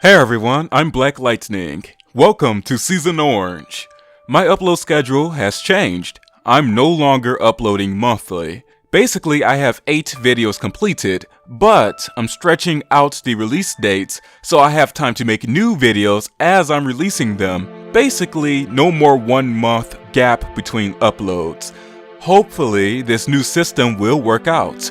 Hey everyone, I'm Black Lightning. Welcome to Season Orange. My upload schedule has changed. I'm no longer uploading monthly. Basically, I have 8 videos completed, but I'm stretching out the release dates so I have time to make new videos as I'm releasing them. Basically, no more 1 month gap between uploads. Hopefully, this new system will work out.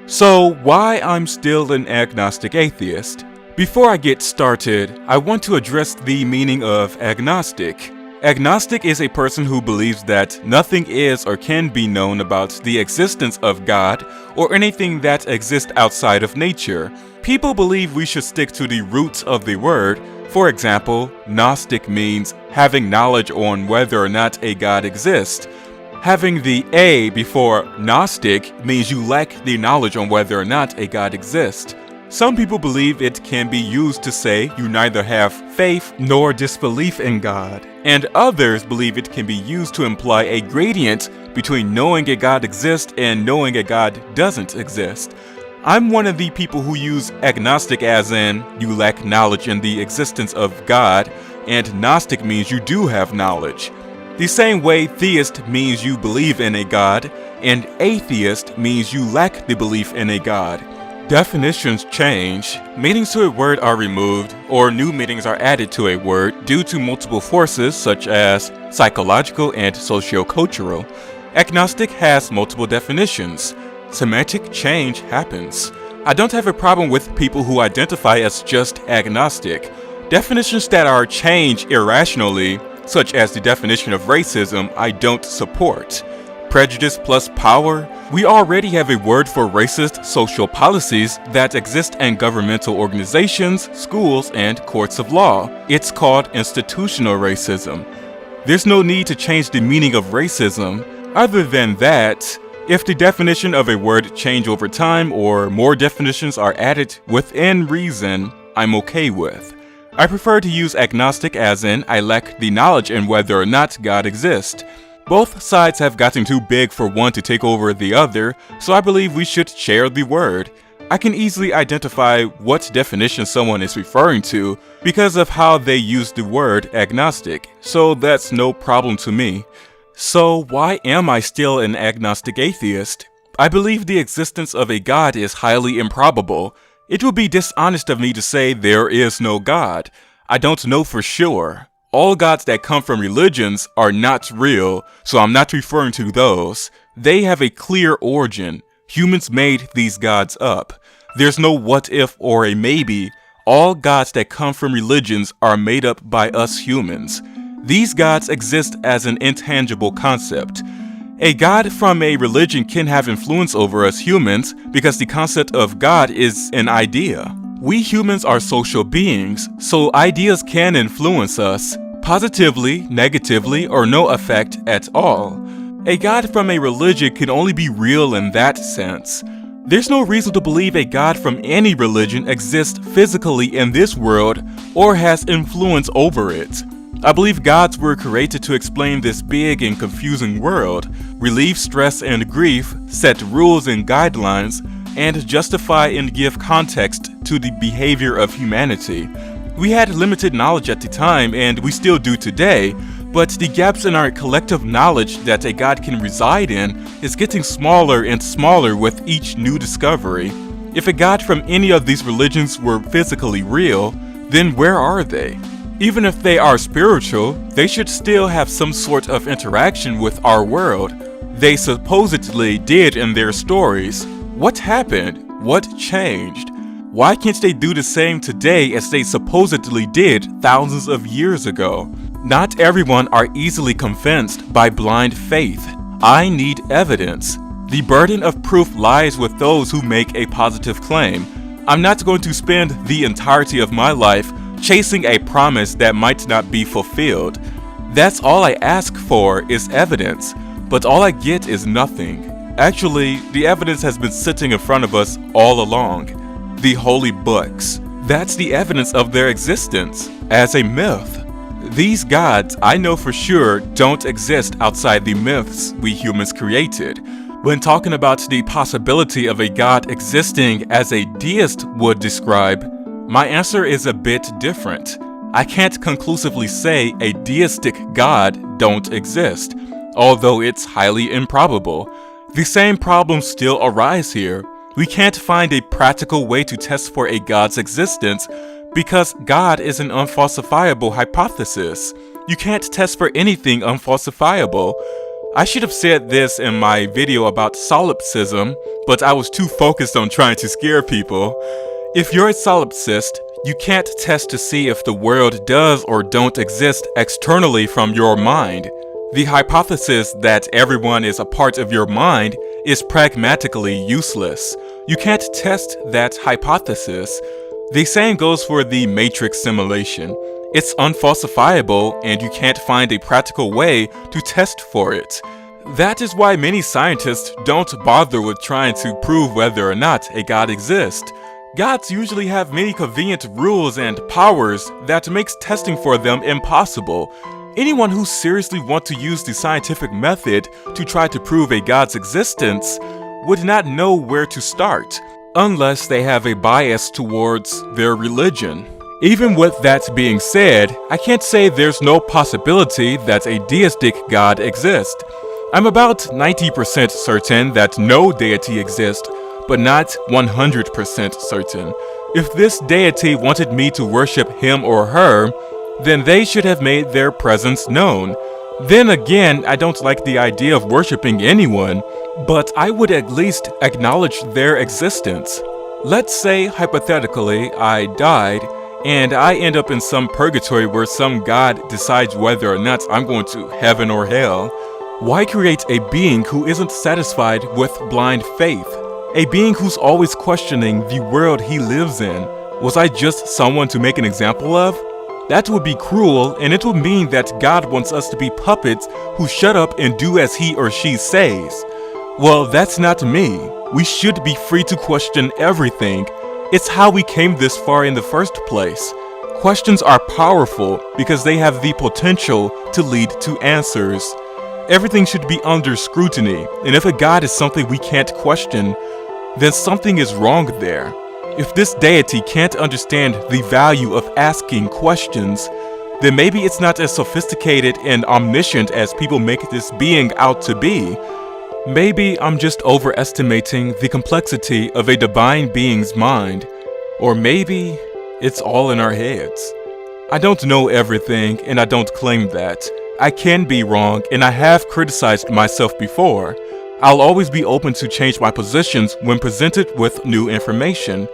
So, why I'm still an agnostic atheist? Before I get started, I want to address the meaning of agnostic. Agnostic is a person who believes that nothing is or can be known about the existence of God or anything that exists outside of nature. People believe we should stick to the roots of the word. For example, Gnostic means having knowledge on whether or not a God exists. Having the A before Gnostic means you lack the knowledge on whether or not a God exists. Some people believe it can be used to say you neither have faith nor disbelief in God, and others believe it can be used to imply a gradient between knowing a God exists and knowing a God doesn't exist. I'm one of the people who use agnostic as in you lack knowledge in the existence of God, and Gnostic means you do have knowledge. The same way theist means you believe in a God, and atheist means you lack the belief in a God. Definitions change, meanings to a word are removed, or new meanings are added to a word due to multiple forces such as psychological and sociocultural. Agnostic has multiple definitions. Semantic change happens. I don't have a problem with people who identify as just agnostic. Definitions that are changed irrationally, such as the definition of racism, I don't support. Prejudice plus power? We already have a word for racist social policies that exist in governmental organizations, schools, and courts of law. It's called institutional racism. There's no need to change the meaning of racism. Other than that, if the definition of a word change over time or more definitions are added within reason, I'm okay with. I prefer to use agnostic as in I lack the knowledge in whether or not God exists. Both sides have gotten too big for one to take over the other, so I believe we should share the word. I can easily identify what definition someone is referring to because of how they use the word agnostic, so that's no problem to me. So why am I still an agnostic atheist? I believe the existence of a God is highly improbable. It would be dishonest of me to say there is no God. I don't know for sure. All gods that come from religions are not real, so I'm not referring to those. They have a clear origin. Humans made these gods up. There's no what if or a maybe. All gods that come from religions are made up by us humans. These gods exist as an intangible concept. A god from a religion can have influence over us humans because the concept of God is an idea. We humans are social beings, so ideas can influence us, positively, negatively, or no effect at all. A god from a religion can only be real in that sense. There's no reason to believe a god from any religion exists physically in this world or has influence over it. I believe gods were created to explain this big and confusing world, relieve stress and grief, set rules and guidelines, and justify and give context to the behavior of humanity. We had limited knowledge at the time, and we still do today, but the gaps in our collective knowledge that a God can reside in is getting smaller and smaller with each new discovery. If a God from any of these religions were physically real, then where are they? Even if they are spiritual, they should still have some sort of interaction with our world. They supposedly did in their stories. What happened? What changed? Why can't they do the same today as they supposedly did thousands of years ago? Not everyone are easily convinced by blind faith. I need evidence. The burden of proof lies with those who make a positive claim. I'm not going to spend the entirety of my life chasing a promise that might not be fulfilled. That's all I ask for is evidence, but all I get is nothing. Actually, the evidence has been sitting in front of us all along. The holy books. That's the evidence of their existence as a myth. These gods, I know for sure, don't exist outside the myths we humans created. When talking about the possibility of a god existing as a deist would describe, My answer is a bit different. I can't conclusively say a deistic God don't exist, although it's highly improbable. The same problems still arise here. We can't find a practical way to test for a God's existence because God is an unfalsifiable hypothesis. You can't test for anything unfalsifiable. I should have said this in my video about solipsism, but I was too focused on trying to scare people. If you're a solipsist, you can't test to see if the world does or don't exist externally from your mind. The hypothesis that everyone is a part of your mind is pragmatically useless. You can't test that hypothesis. The same goes for the matrix simulation. It's unfalsifiable and you can't find a practical way to test for it. That is why many scientists don't bother with trying to prove whether or not a God exists. Gods usually have many convenient rules and powers that makes testing for them impossible. Anyone who seriously wants to use the scientific method to try to prove a God's existence would not know where to start, unless they have a bias towards their religion. Even with that being said, I can't say there's no possibility that a deistic God exists. I'm about 90% certain that no deity exists, but not 100% certain. If this deity wanted me to worship him or her, then they should have made their presence known. Then again, I don't like the idea of worshiping anyone, but I would at least acknowledge their existence. Let's say, hypothetically, I died, and I end up in some purgatory where some God decides whether or not I'm going to heaven or hell. Why create a being who isn't satisfied with blind faith? A being who's always questioning the world he lives in. Was I just someone to make an example of? That would be cruel, and it would mean that God wants us to be puppets who shut up and do as he or she says. Well, that's not me. We should be free to question everything. It's how we came this far in the first place. Questions are powerful because they have the potential to lead to answers. Everything should be under scrutiny, and if a God is something we can't question, then something is wrong there. If this deity can't understand the value of asking questions, then maybe it's not as sophisticated and omniscient as people make this being out to be. Maybe I'm just overestimating the complexity of a divine being's mind, or maybe it's all in our heads. I don't know everything, and I don't claim that. I can be wrong, and I have criticized myself before. I'll always be open to change my positions when presented with new information.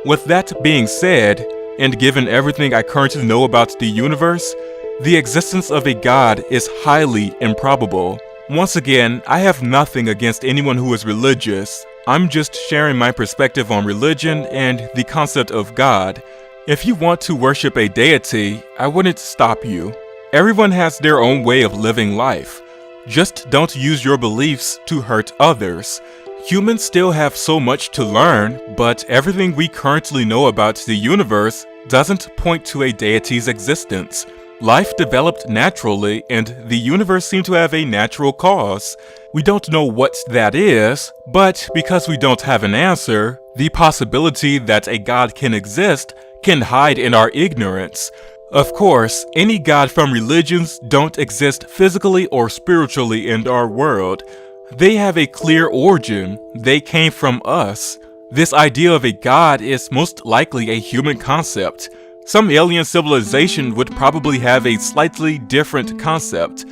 With that being said, and given everything I currently know about the universe, the existence of a God is highly improbable. Once again, I have nothing against anyone who is religious. I'm just sharing my perspective on religion and the concept of God. If you want to worship a deity, I wouldn't stop you. Everyone has their own way of living life. Just don't use your beliefs to hurt others. Humans still have so much to learn, but everything we currently know about the universe doesn't point to a deity's existence. Life developed naturally, and the universe seemed to have a natural cause. We don't know what that is, but because we don't have an answer, the possibility that a God can exist can hide in our ignorance. Of course, any God from religions don't exist physically or spiritually in our world. They have a clear origin. They came from us. This idea of a God is most likely a human concept. Some alien civilization would probably have a slightly different concept.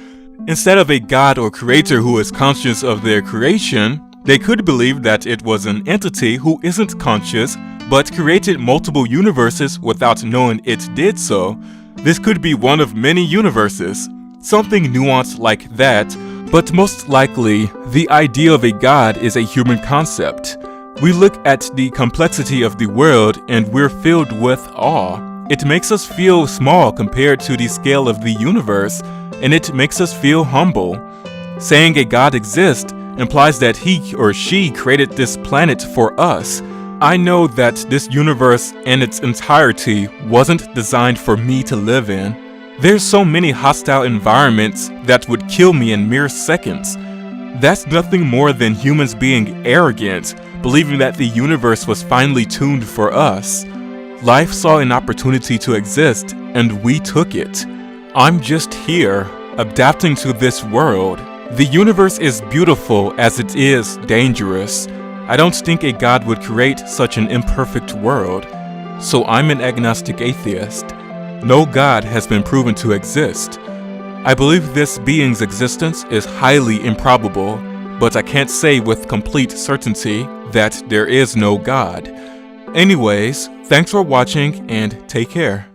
Instead of a God or creator who is conscious of their creation, they could believe that it was an entity who isn't conscious but created multiple universes without knowing it did so. This could be one of many universes, something nuanced like that, but most likely, the idea of a God is a human concept. We look at the complexity of the world and we're filled with awe. It makes us feel small compared to the scale of the universe, and it makes us feel humble. Saying a God exists implies that he or she created this planet for us. I know that this universe in its entirety wasn't designed for me to live in. There's so many hostile environments that would kill me in mere seconds. That's nothing more than humans being arrogant, believing that the universe was finely tuned for us. Life saw an opportunity to exist, and we took it. I'm just here, adapting to this world. The universe is beautiful as it is dangerous. I don't think a God would create such an imperfect world. So I'm an agnostic atheist. No God has been proven to exist. I believe this being's existence is highly improbable, but I can't say with complete certainty that there is no God. Anyways, thanks for watching and take care.